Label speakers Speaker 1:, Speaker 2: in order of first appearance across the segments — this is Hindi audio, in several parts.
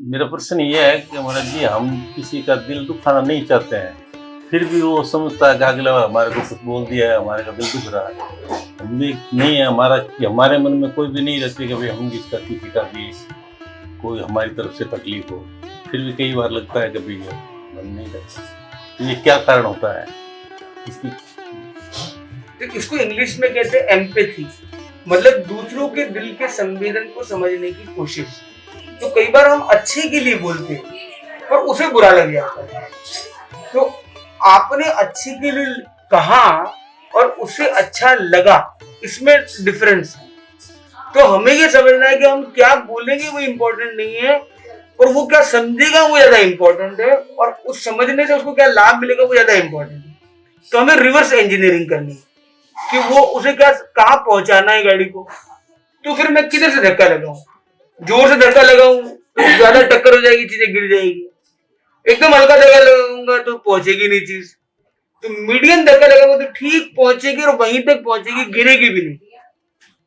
Speaker 1: मेरा प्रश्न ये है कि महाराज जी, हम किसी का दिल दुखाना नहीं चाहते हैं, फिर भी वो समझता है कि अगला हमारे को कुछ बोल दिया है, हमारे का दिल दुख रहा है। हम भी नहीं है हमारा कि हमारे मन में कोई भी नहीं रहती कि भाई हम इसका किसी का भी कोई हमारी तरफ से तकलीफ हो, फिर भी कई बार लगता है कि भाई मन नहीं रहता। तो ये क्या कारण होता है इसकी?
Speaker 2: तो इसको इंग्लिश में कहते हैं एम्पैथी, मतलब दूसरों के दिल के संवेदन को समझने की कोशिश। तो कई बार हम अच्छे के लिए बोलते हैं और उसे बुरा लग जाता है। तो आपने अच्छे के लिए कहा और उसे अच्छा लगा, इसमें डिफरेंस है। तो हमें ये समझना है कि हम क्या बोलेंगे वो इम्पोर्टेंट नहीं है, और वो क्या समझेगा वो ज्यादा इम्पोर्टेंट है, और उस समझने से उसको क्या लाभ मिलेगा वो ज्यादा इम्पोर्टेंट है। तो हमें रिवर्स इंजीनियरिंग करनी है कि वो उसे क्या कहाँ पहुंचाना है गाड़ी को। तो फिर मैं किधर से धक्का लगाऊं? जोर से धक्का लगाऊं तो ज्यादा टक्कर हो जाएगी, चीजें गिर जाएगी। एकदम हल्का धक्का लगाऊंगा तो पहुंचेगी नहीं चीज। तो मीडियम धक्का लगाऊंगा तो ठीक पहुंचेगी और वहीं तक पहुंचेगी, गिरेगी भी नहीं।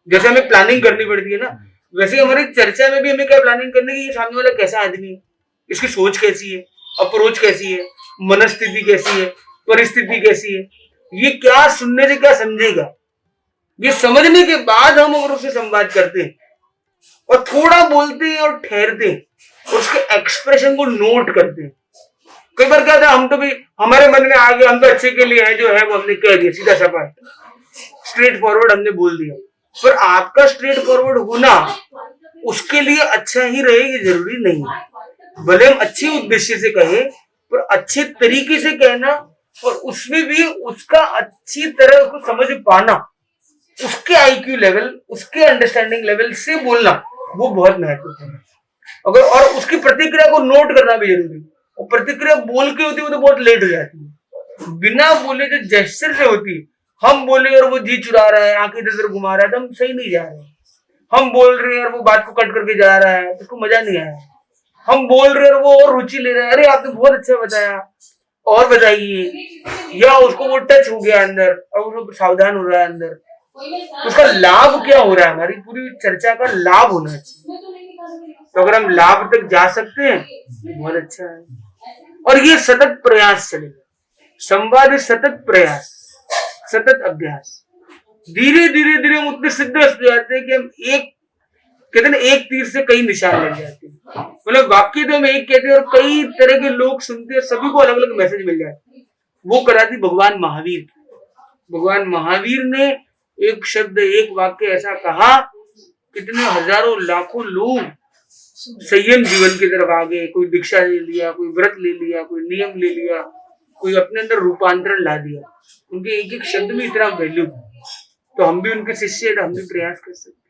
Speaker 2: जैसे हमें प्लानिंग करनी पड़ती है ना, वैसे हमारी चर्चा में भी हमें क्या प्लानिंग करनी है कि सामने वाला कैसा आदमी है, इसकी सोच कैसी है, अप्रोच कैसी है, मनस्थिति कैसी है, परिस्थिति कैसी है, ये क्या सुनने से क्या समझेगा। ये समझने के बाद हम अगर उससे संवाद करते हैं और थोड़ा बोलते हैं और ठहरते हैं और उसके एक्सप्रेशन को नोट करते हैं। कई बार क्या था, हम तो भी हमारे मन में आ गया, हम तो अच्छे के लिए है, जो है वो हमने कह दिया, सीधा सफा स्ट्रेट फॉरवर्ड हमने बोल दिया। पर आपका स्ट्रेट फॉरवर्ड होना उसके लिए अच्छा ही रहेगी जरूरी नहीं। भले हम अच्छे उद्देश्य से कहें, पर अच्छे तरीके से कहना और उसमें भी उसका अच्छी तरह उसको समझ पाना, उसके आईक्यू लेवल, उसके अंडरस्टैंडिंग लेवल से बोलना, वो बहुत महत्वपूर्ण है। अगर और उसकी प्रतिक्रिया को नोट करना भी जरूरी है। और प्रतिक्रिया बोल के होती है वो तो बहुत लेट हो जाती है। बिना बोले जो जेस्चर से होती है, हम बोले और वो जी चुरा रहा है, आंखें इधर घुमा रहा है, तो हम सही नहीं जा रहे। हम बोल रहे हैं और वो बात को कट करके जा रहा है, तो उसको मजा नहीं आया। हम बोल रहे हैं और वो और रुचि ले रहा है, अरे आपने बहुत अच्छा बताया और बताइए, या उसको वो टच हो गया अंदर और वो सावधान हो रहा है अंदर, उसका लाभ क्या हो रहा है। हमारी पूरी चर्चा का लाभ होना चाहिए। तो अगर हम लाभ तक जा सकते हैं बहुत अच्छा है। और ये सतत प्रयास चलेगा। संवाद सतत प्रयास, सतत अभ्यास। धीरे धीरे धीरे हम उतने सिद्ध हो जाते हैं कि हम एक कहते हैं एक तीर से कई निशान लग जाते हैं। मतलब वाक्य तो हम एक कहते हैं और कई तरह के लोग सुनते हैं, सभी को अलग अलग मैसेज मिल जाते हैं। वो करा थी भगवान महावीर। भगवान महावीर ने एक शब्द, एक वाक्य ऐसा कहा, कितने हजारों लाखों लोग संयम जीवन की तरफ आ गए। कोई दीक्षा ले लिया, कोई व्रत ले लिया, कोई नियम ले लिया, कोई अपने अंदर रूपांतरण ला दिया। उनके एक एक शब्द में इतना वैल्यू। तो हम भी उनके शिष्य हैं, तो हम भी प्रयास कर सकते हैं।